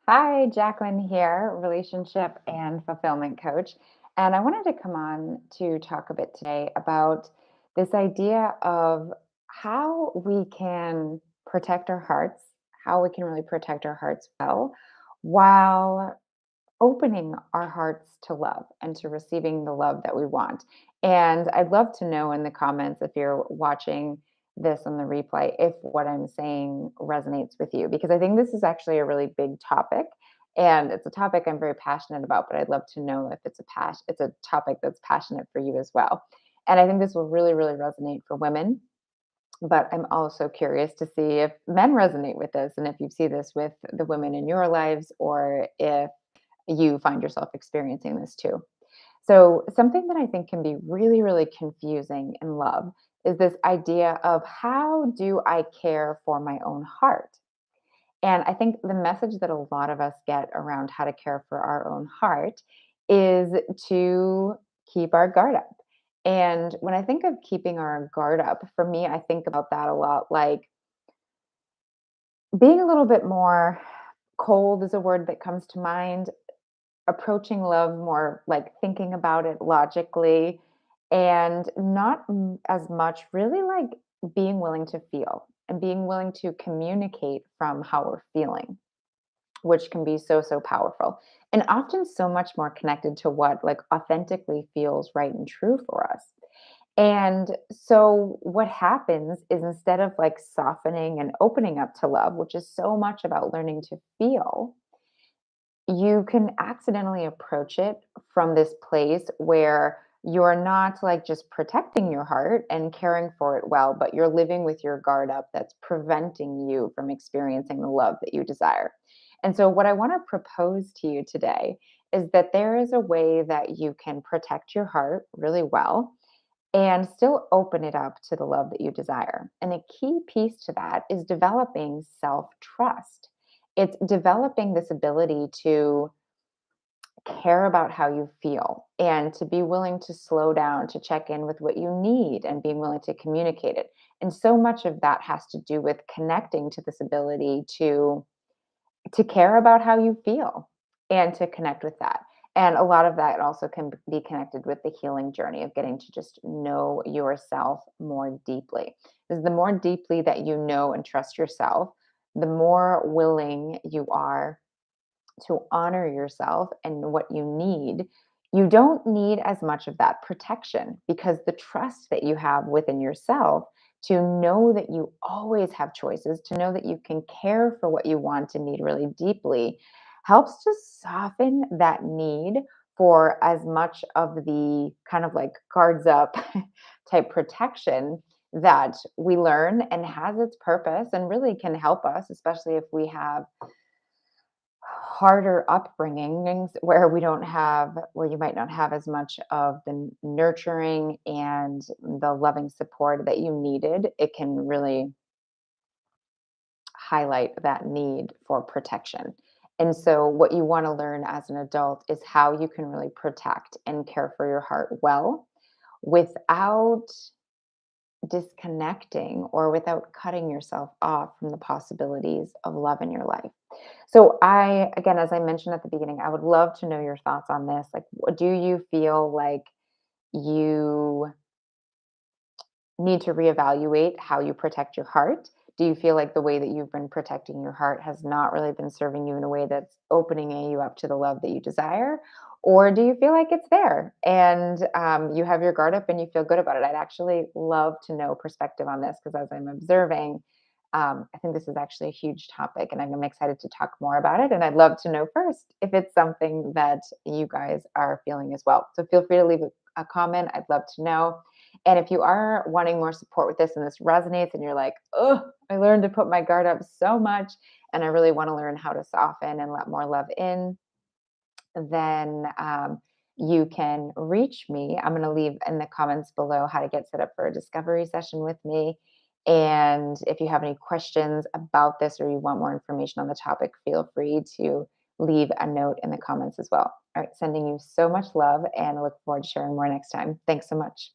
Hi, Jaclyn here, relationship and fulfillment coach. And I wanted to come on to talk a bit today about this idea of how we can protect our hearts, how we can really protect our hearts well, while opening our hearts to love and to receiving the love that we want. And I'd love to know in the comments if you're watching this on the replay, if what I'm saying resonates with you, because I think this is actually a really big topic. And it's a topic I'm very passionate about, but I'd love to know if it's a topic that's passionate for you as well. And I think this will really, really resonate for women, but I'm also curious to see if men resonate with this and if you see this with the women in your lives or if you find yourself experiencing this too. So, something that I think can be really, really confusing in love is this idea of how do I care for my own heart? And I think the message that a lot of us get around how to care for our own heart is to keep our guard up. And when I think of keeping our guard up, for me, I think about that a lot like being a little bit more cold is a word that comes to mind, approaching love more like thinking about it logically and not as much really like being willing to feel and being willing to communicate from how we're feeling, which can be so so powerful and often so much more connected to what like authentically feels right and true for us. And so what happens is instead of like softening and opening up to love, which is so much about learning to feel, you can accidentally approach it from this place where you're not like just protecting your heart and caring for it well, but you're living with your guard up that's preventing you from experiencing the love that you desire. And so, what I want to propose to you today is that there is a way that you can protect your heart really well and still open it up to the love that you desire. And a key piece to that is developing self trust. It's developing this ability to care about how you feel and to be willing to slow down, to check in with what you need and being willing to communicate it. And so much of that has to do with connecting to this ability to care about how you feel and to connect with that. And a lot of that also can be connected with the healing journey of getting to just know yourself more deeply. Because the more deeply that you know and trust yourself, the more willing you are to honor yourself and what you need. You don't need as much of that protection because the trust that you have within yourself to know that you always have choices, to know that you can care for what you want and need really deeply, helps to soften that need for as much of the kind of like guards up type protection that we learn and has its purpose and really can help us, especially if we have harder upbringings where you might not have as much of the nurturing and the loving support that you needed. It can really highlight that need for protection. And so what you want to learn as an adult is how you can really protect and care for your heart well without disconnecting or without cutting yourself off from the possibilities of love in your life. So I again, as I mentioned at the beginning, I would love to know your thoughts on this. Like, do you feel like you need to reevaluate how you protect your heart? Do you feel like the way that you've been protecting your heart has not really been serving you in a way that's opening you up to the love that you desire? Or do you feel like it's there and you have your guard up and you feel good about it? I'd actually love to know perspective on this because as I'm observing, I think this is actually a huge topic and I'm excited to talk more about it. And I'd love to know first if it's something that you guys are feeling as well. So feel free to leave a comment. I'd love to know. And if you are wanting more support with this and this resonates and you're like, oh, I learned to put my guard up so much and I really want to learn how to soften and let more love in, then you can reach me. I'm going to leave in the comments below how to get set up for a discovery session with me. And if you have any questions about this or you want more information on the topic, feel free to leave a note in the comments as well. All right, sending you so much love and I look forward to sharing more next time. Thanks so much.